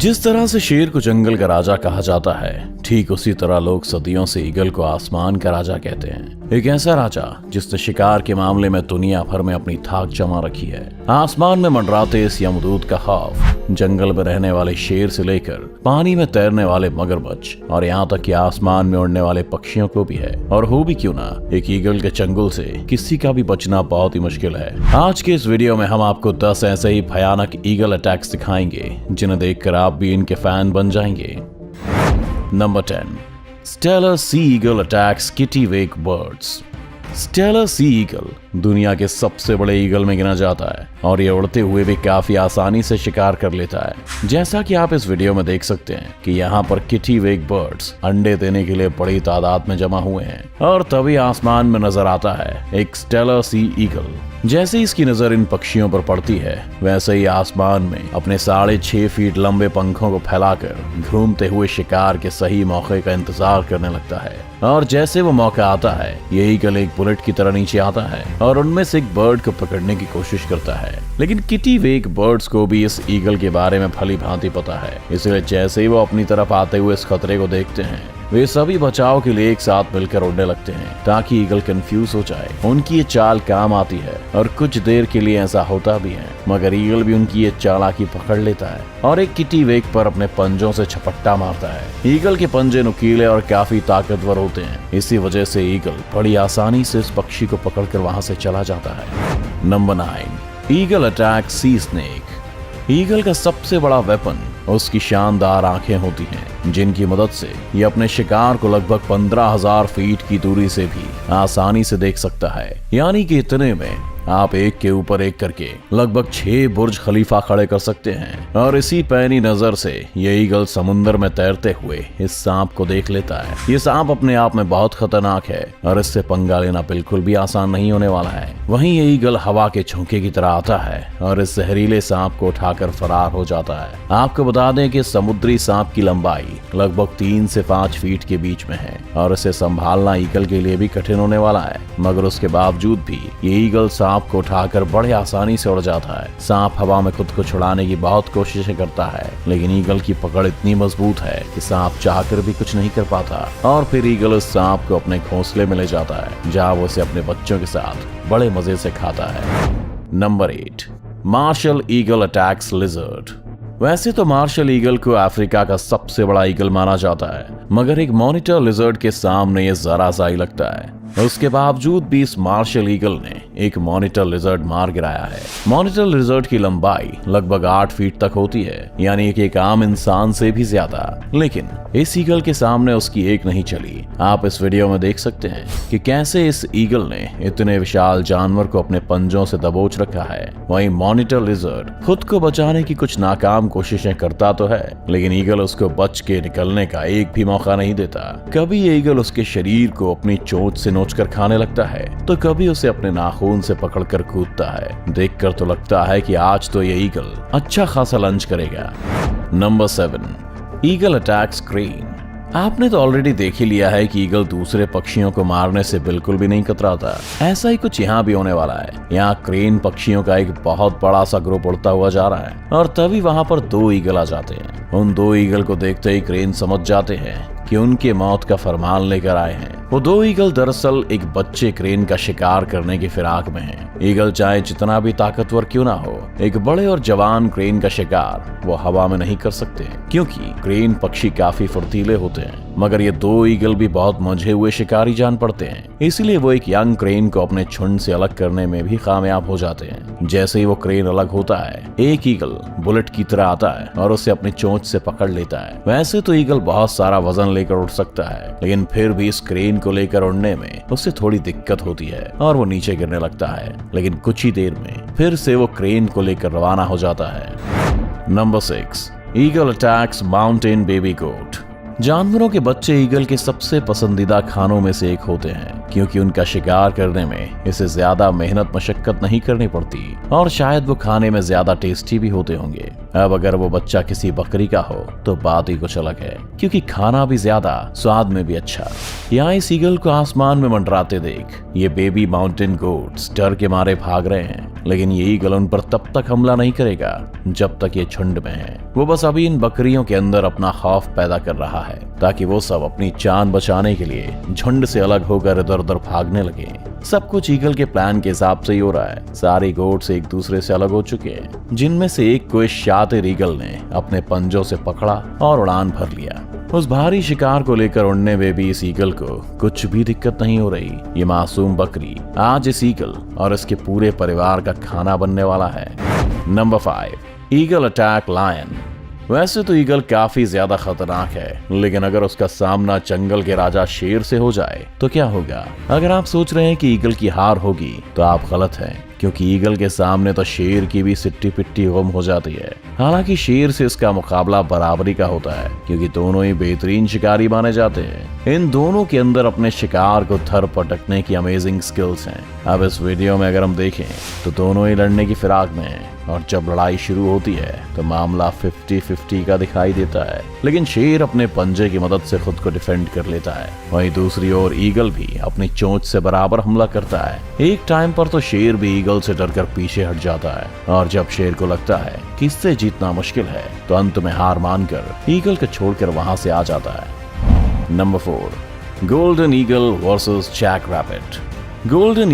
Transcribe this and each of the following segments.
जिस तरह से शेर को जंगल का राजा कहा जाता है, ठीक उसी तरह लोग सदियों से ईगल को आसमान का राजा कहते हैं। एक ऐसा राजा जिसने शिकार के मामले में दुनिया भर में अपनी थाक जमा रखी है। आसमान में मंडराते इस यमदूत का खौफ जंगल में रहने वाले शेर से लेकर पानी में तैरने वाले मगरमच्छ और यहाँ तक कि आसमान में उड़ने वाले पक्षियों को भी है। और हो भी क्यों ना, एक ईगल के चंगुल से किसी का भी बचना बहुत ही मुश्किल है। आज के इस वीडियो में हम आपको 10 ऐसे ही भयानक ईगल अटैक्स दिखाएंगे जिन्हें देखकर आप भी इनके फैन बन जाएंगे। Number 10, Steller sea eagle attacks kittiwake birds. Steller sea eagle दुनिया के सबसे बड़े ईगल में गिना जाता है और ये उड़ते हुए भी काफी आसानी से शिकार कर लेता है। जैसा कि आप इस वीडियो में देख सकते हैं कि यहाँ पर किटिवेक बर्ड्स अंडे देने के लिए बड़ी तादाद में जमा हुए हैं और तभी आसमान में नजर आता है एक स्टेलर सी ईगल। जैसे ही इसकी नजर इन पक्षियों पर पड़ती है, वैसे ही आसमान में अपने 6.5 फीट लंबे पंखों को फैलाकर घूमते हुए शिकार के सही मौके का इंतजार करने लगता है। और जैसे वो मौका आता है, ये ईगल एक बुलेट की तरह नीचे आता है और उनमें से एक बर्ड को पकड़ने की कोशिश करता है। लेकिन किटिवेक बर्ड्स को भी इस ईगल के बारे में भली भांति पता है, इसलिए जैसे ही वो अपनी तरफ आते हुए इस खतरे को देखते हैं, वे सभी बचाव के लिए एक साथ मिलकर उड़ने लगते हैं ताकि ईगल कंफ्यूज हो जाए। उनकी ये चाल काम आती है और कुछ देर के लिए ऐसा होता भी है, मगर ईगल भी उनकी ये चालाकी पकड़ लेता है और एक किटिवेक पर अपने पंजों से झपट्टा मारता है। ईगल के पंजे नुकीले और काफी ताकतवर होते हैं, इसी वजह से ईगल बड़ी आसानी से इस पक्षी को पकड़कर वहां से चला जाता है। नंबर 9, ईगल अटैक सी स्नेक। ईगल का सबसे बड़ा वेपन उसकी शानदार आंखें होती हैं, जिनकी मदद से ये अपने शिकार को लगभग 15,000 फीट की दूरी से भी आसानी से देख सकता है। यानी कि इतने में आप एक के ऊपर एक करके लगभग 6 बुर्ज खलीफा खड़े कर सकते हैं। और इसी पैनी नजर से ये ईगल समुद्र में तैरते हुए इस सांप को देख लेता है। ये सांप अपने आप में बहुत खतरनाक है और इससे पंगा लेना बिल्कुल भी आसान नहीं होने वाला है। वहीं ये ईगल हवा के झोंके की तरह आता है और इस जहरीले सांप को उठाकर फरार हो जाता है। आपको बता दें कि समुद्री सांप की लंबाई लगभग 3 से 5 फीट के बीच में है और इसे संभालना ईगल के लिए भी कठिन होने वाला है। मगर उसके बावजूद भी ये ईगल सांप को उठाकर बड़े आसानी से उड़ जाता है। सांप हवा में खुद को छुड़ाने की बहुत कोशिशें करता है, लेकिन ईगल की पकड़ इतनी मजबूत है कि सांप चाहकर भी कुछ नहीं कर पाता। और फिर ईगल उस सांप को अपने घोंसले में ले जाता है, जहां वो उसे अपने बच्चों के साथ बड़े मजे से खाता है। Number 8, martial eagle attacks lizard. वैसे तो मार्शल ईगल को अफ्रीका का सबसे बड़ा ईगल माना जाता है, मगर एक मॉनिटर लिजर्ड के सामने ये जरा सा ही लगता है। उसके बावजूद भी इस मार्शल ईगल ने एक मॉनिटर लिजर्ड मार गिराया है। मॉनिटर लिजर्ड की लंबाई लगभग 8 फीट तक होती है, यानी कि एक आम इंसान से भी ज्यादा। लेकिन इस ईगल के सामने उसकी एक नहीं चली। आप इस वीडियो में देख सकते हैं कि कैसे इस ईगल ने इतने विशाल जानवर को अपने पंजों से दबोच रखा है। वहीं मॉनिटर लिजर्ड खुद को बचाने की कुछ नाकाम कोशिशें करता तो है, लेकिन ईगल उसको बच के निकलने का एक भी मौका नहीं देता। कभी ये ईगल उसके शरीर को अपनी चोंच से नोचकर खाने लगता है, तो कभी उसे अपने नाखून से पकड़कर कूदता है। देखकर तो लगता है कि आज तो ये ईगल अच्छा खासा लंच करेगा। Number 7, eagle attacks crane. आपने तो ऑलरेडी देख ही लिया है कि ईगल दूसरे पक्षियों को मारने से बिल्कुल भी नहीं कतराता। ऐसा ही कुछ यहाँ भी होने वाला है। यहाँ क्रेन पक्षियों का एक बहुत बड़ा सा ग्रुप उड़ता हुआ जा रहा है और तभी वहां पर 2 ईगल आ जाते हैं। उन 2 ईगल को देखते ही क्रेन समझ जाते हैं कि उनके मौत का फरमान लेकर आए हैं। वो 2 ईगल दरअसल एक बच्चे क्रेन का शिकार करने की फिराक में हैं। ईगल चाहे जितना भी ताकतवर क्यों ना हो, एक बड़े और जवान क्रेन का शिकार वो हवा में नहीं कर सकते, क्योंकि क्रेन पक्षी काफी फुर्तीले होते हैं। मगर ये 2 ईगल भी बहुत मंझे हुए शिकारी जान पड़ते हैं, इसलिए वो एक यंग क्रेन को अपने झुंड से अलग करने में भी कामयाब हो जाते हैं। जैसे ही वो क्रेन अलग होता है, एक ईगल बुलेट की तरह आता है और उसे अपनी चोंच से पकड़ लेता है। वैसे तो ईगल बहुत सारा वजन लेकर उड़ सकता है, लेकिन फिर भी इस क्रेन को लेकर उड़ने में उससे थोड़ी दिक्कत होती है और वो नीचे गिरने लगता है। लेकिन कुछ ही देर में फिर से वो क्रेन को लेकर रवाना हो जाता है। Number 6, eagle attacks mountain baby goat. जानवरों के बच्चे ईगल के सबसे पसंदीदा खानों में से एक होते हैं, क्योंकि उनका शिकार करने में इसे ज्यादा मेहनत मशक्कत नहीं करनी पड़ती और शायद वो खाने में ज्यादा टेस्टी भी होते होंगे। अब अगर वो बच्चा किसी बकरी का हो तो बात ही कुछ अलग है, क्योंकि खाना भी ज्यादा, स्वाद में भी अच्छा। यहाँ इस ईगल को आसमान में मंडराते देख ये बेबी माउंटेन गोट्स डर के मारे भाग रहे हैं, लेकिन ये ईगल उन पर तब तक हमला नहीं करेगा जब तक ये झुंड में है। वो बस अभी इन बकरियों के अंदर अपना खौफ पैदा कर रहा है ताकि वो सब अपनी जान बचाने के लिए झुंड से अलग होकर इधर उधर भागने लगे। सब कुछ ईगल के प्लान के हिसाब से ही हो रहा है। सारी गोट्स एक दूसरे से अलग हो चुके हैं, जिनमें से एक को इस शातिर ईगल ने अपने पंजों से पकड़ा और उड़ान भर लिया। उस भारी शिकार को लेकर उड़ने में भी इस ईगल को कुछ भी दिक्कत नहीं हो रही। ये मासूम बकरी आज इस ईगल और इसके पूरे परिवार का खाना बनने वाला है। Number 5, eagle attack lion. वैसे तो ईगल काफी ज्यादा खतरनाक है, लेकिन अगर उसका सामना जंगल के राजा शेर से हो जाए तो क्या होगा? अगर आप सोच रहे हैं कि ईगल की हार होगी तो आप गलत हैं, क्योंकि ईगल के सामने तो शेर की भी सिट्टी पिट्टी गुम हो जाती है। हालांकि शेर से इसका मुकाबला बराबरी का होता है, क्योंकि दोनों ही बेहतरीन शिकारी माने जाते हैं। इन दोनों के अंदर अपने शिकार को धर पटकने की अमेजिंग स्किल्स हैं। अब इस वीडियो में अगर हम देखें तो दोनों ही लड़ने की फिराक में हैं, और जब लड़ाई शुरू होती है तो मामला 50-50 का दिखाई देता है, लेकिन शेर अपने पंजे की मदद से खुद को डिफेंड कर लेता है। वहीं दूसरी ओर ईगल भी अपनी चोंच से बराबर हमला करता है। एक टाइम पर तो शेर भी ईगल से डरकर पीछे हट जाता है, और जब शेर को लगता है कि इससे जीतना मुश्किल है तो अंत में हार मानकर ईगल को छोड़कर वहां से आ जाता है। Number 4, golden eagle versus jack rabbit. Golden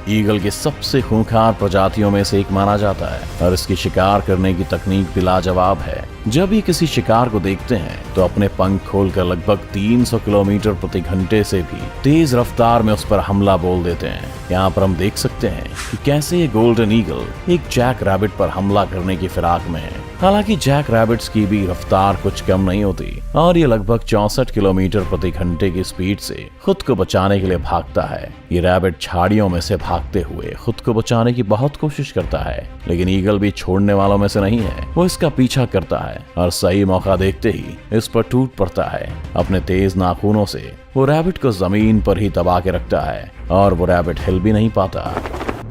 eagle की सबसे खूंखार प्रजातियों में से एक माना जाता है, और इसकी शिकार करने की तकनीक भी लाजवाब है। जब ये किसी शिकार को देखते हैं तो अपने पंख खोलकर लगभग 300 किलोमीटर प्रति घंटे से भी तेज रफ्तार में उस पर हमला बोल देते हैं। यहाँ पर हम देख सकते हैं कि कैसे ये गोल्डन ईगल एक जैक रैबिट पर हमला करने की फिराक में है। हालांकि जैक रैबिट्स की भी रफ्तार कुछ कम नहीं होती, और ये लगभग 64 किलोमीटर प्रति घंटे की स्पीड से खुद को बचाने के लिए भागता है। ये रैबिट झाड़ियों में से भागते हुए खुद को बचाने की बहुत कोशिश करता है, लेकिन ईगल भी छोड़ने वालों में से नहीं है। वो इसका पीछा करता है और सही मौका देखते ही इस पर टूट पड़ता है। अपने तेज नाखूनों से वो रैबिट को जमीन पर ही दबा के रखता है, और वो रैबिट हिल भी नहीं पाता।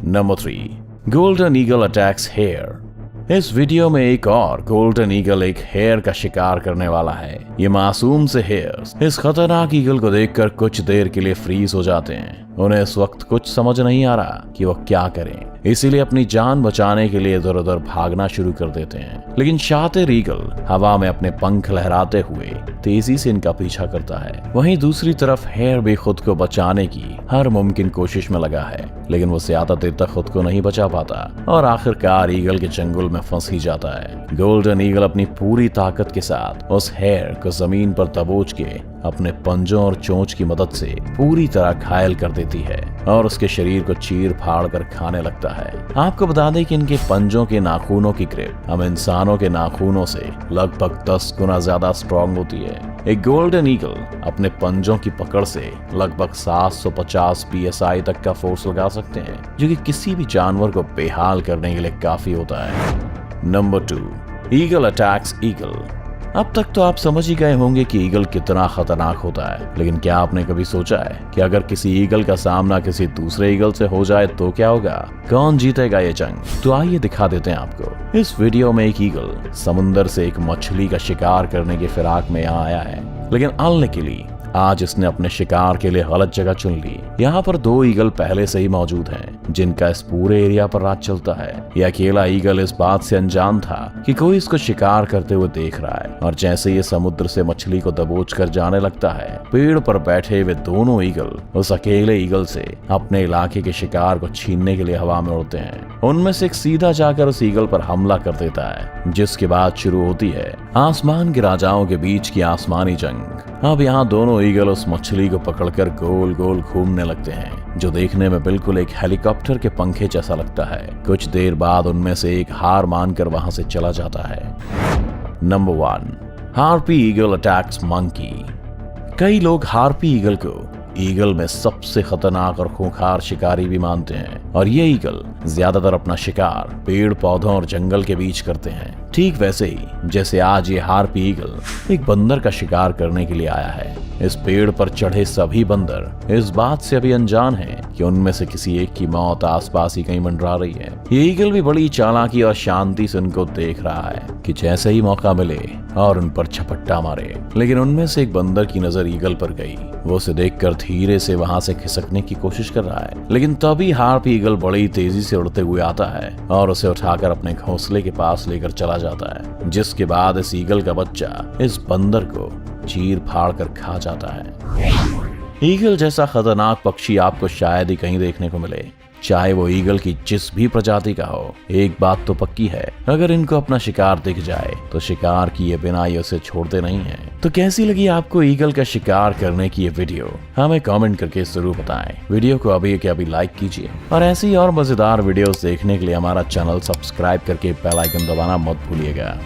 Number 3, golden eagle attacks hare. इस वीडियो में एक और गोल्डन ईगल एक हेयर का शिकार करने वाला है। ये मासूम से हेयर्स इस खतरनाक ईगल को देखकर कुछ देर के लिए फ्रीज हो जाते हैं। उन्हें इस वक्त कुछ समझ नहीं आ रहा कि वो क्या करें, इसीलिए अपनी जान बचाने के लिए इधर उधर भागना शुरू कर देते हैं। लेकिन शातिर ईगल हवा में अपने पंख लहराते हुए तेजी से इनका पीछा करता है। वहीं दूसरी तरफ हेयर भी खुद को बचाने की हर मुमकिन कोशिश में लगा है, लेकिन वो ज्यादा देर तक खुद को नहीं बचा पाता और आखिरकार ईगल के चंगुल में फंस ही जाता है। गोल्डन ईगल अपनी पूरी ताकत के साथ उस हेयर को जमीन पर दबोच के अपने पंजों और चोंच की मदद से पूरी तरह घायल कर देती है और उसके शरीर को चीर फाड़ कर खाने लगता है। आपको बता दें कि इनके पंजों के नाखूनों की ग्रिप हम इंसानों के नाखूनों से लगभग 10 गुना ज्यादा स्ट्रॉन्ग होती है। एक गोल्डन ईगल अपने पंजों की पकड़ से लगभग 750 PSI तक का फोर्स लगा सकते हैं, जो कि किसी भी जानवर को बेहाल करने के लिए काफी होता है। Number 2, eagle attacks eagle. अब तक तो आप समझ ही गए होंगे कि ईगल कितना खतरनाक होता है, लेकिन क्या आपने कभी सोचा है कि अगर किसी ईगल का सामना किसी दूसरे ईगल से हो जाए तो क्या होगा? कौन जीतेगा ये जंग? तो आइए दिखा देते हैं आपको। इस वीडियो में एक ईगल समुंदर से एक मछली का शिकार करने की फिराक में यहाँ आया है, लेकिन अनलकीली आज इसने अपने शिकार के लिए गलत जगह चुन ली। यहाँ पर 2 ईगल पहले से ही मौजूद हैं, जिनका इस पूरे एरिया पर राज चलता है। ये अकेला ईगल इस बात से अनजान था कि कोई इसको शिकार करते हुए देख रहा है, और जैसे ये समुद्र से मछली को दबोच कर जाने लगता है, पेड़ पर बैठे हुए दोनों ईगल उस अकेले ईगल से अपने इलाके के शिकार को छीनने के लिए हवा में उड़ते हैं। उनमें से एक सीधा जाकर उस ईगल पर हमला कर देता है, जिसके बाद शुरू होती है आसमान के राजाओं के बीच की आसमानी जंग। अब यहाँ दोनों ईगल उस मछली को पकड़कर गोल गोल घूमने लगते हैं, जो देखने में बिल्कुल एक हेलीकॉप्टर के पंखे जैसा लगता है। कुछ देर बाद उनमें से एक हार मानकर वहां से चला जाता है। Number 1, harpy eagle attacks monkey. कई लोग हार्पी ईगल को ईगल में सबसे खतरनाक और खूंखार शिकारी भी मानते हैं, और ये ईगल ज्यादातर अपना शिकार पेड़ पौधों और जंगल के बीच करते हैं। ठीक वैसे ही जैसे आज ये हार्पी ईगल एक बंदर का शिकार करने के लिए आया है। इस पेड़ पर चढ़े सभी बंदर इस बात से अभी अनजान हैं कि उनमें से किसी एक की मौत आसपास ही कहीं मंडरा रही है। ये ईगल भी बड़ी चालाकी और शांति से उनको देख रहा है कि जैसे ही मौका मिले और उन पर झपट्टा मारे। लेकिन उनमें से एक बंदर की नजर ईगल पर गई। वो उसे देखकर धीरे से वहां से खिसकने की कोशिश कर रहा है, लेकिन तभी हार्पी ईगल बड़ी तेजी से उड़ते हुए आता है और उसे उठाकर अपने घोंसले के पास लेकर चला जाता है, जिसके बाद इस ईगल का बच्चा इस बंदर को चीर फाड़ कर खा जाता है। ईगल जैसा खतरनाक पक्षी आपको शायद ही कहीं देखने को मिले, चाहे वो ईगल की जिस भी प्रजाति का हो। एक बात तो पक्की है, अगर इनको अपना शिकार दिख जाए तो शिकार किए बिना ये उसे छोड़ते नहीं हैं। तो कैसी लगी आपको ईगल का शिकार करने की ये वीडियो, हमें कमेंट करके जरूर बताएं। वीडियो को अभी के अभी लाइक कीजिए और ऐसी और मजेदार वीडियोस देखने के लिए हमारा चैनल सब्सक्राइब करके बेल आइकन दबाना मत भूलिएगा।